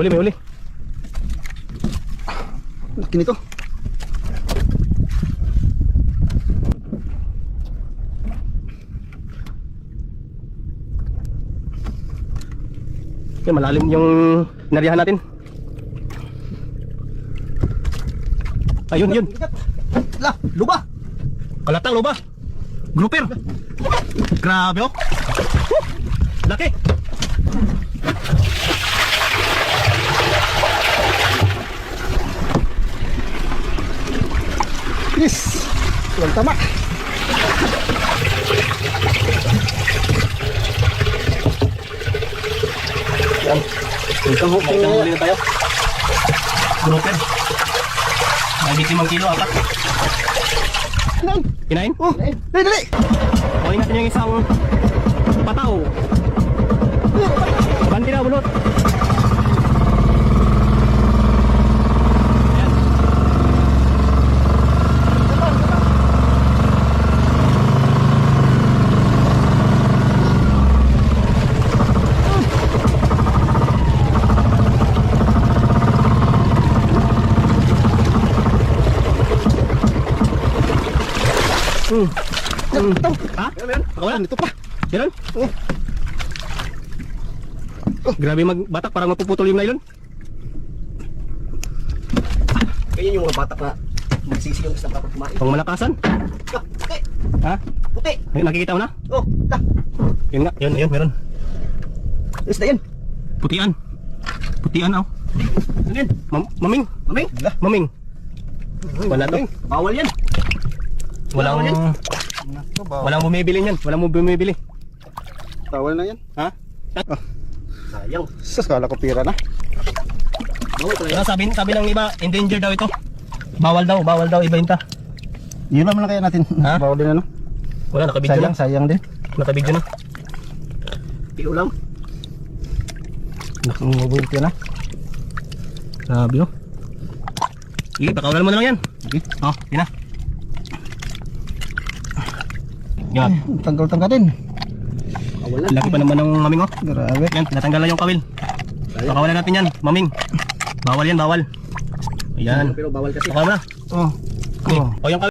huli, may huli. Laki nito. Okay, malalim yung nariyahan natin. Ayun, yun. La, luba. Kalatang luba. Grouper. Grabe oh. Laki. Yes. Walang tama. Yan. Itong huli na tayo. Grouper. May 15 kilo ata. Kinain. Kinain? Oh, dali, dali. Kunin natin yung isang pataw. Banti na, bulot. Ayan. Ito. Ha? Meron. Wala. Ito pa. Meron? Oh. Grabe magbatak, parang mapuputol yung nylon. Ganyan yung mga batak na nagsisi yung isda kapag kumain. Pang malakasan. Ah, puti. Ha? Puti. Ay, nakikita mo na? Oh, da. Yun nga, yun, meron. Isda yan. Putian. Putian oh. Ano yan? Maming. Maming. La. Maming. Wala to. Bawal yan. Walang walang bumibili niyan. Walang bumibili. Bawal na yan. Ha? Sayang. Sus, kala ko pira na. Bawal pala yan. Sabi ng iba, endangered daw ito. Bawal daw ibenta. Yun naman lang kaya natin. Ha? Bawal din ano. Wala, nakabidyo Sayang, na. sayang din. Nakabidyo na. Tilo lang. Nakabidyo ka na. Sabi oh. Sige, pakawalan mo na lang yan. Okay. Oh, yun na. Yan. Tanggal-tanggal din. Bawal na. Laki pa naman ng maming oh. Grabe. Yan, natanggal na yung kawil. Pakawalan natin yan, maming. Bawal yan, bawal. Ayan. Pero bawal kasi. Pakawalan na. Oh. O yung kawil.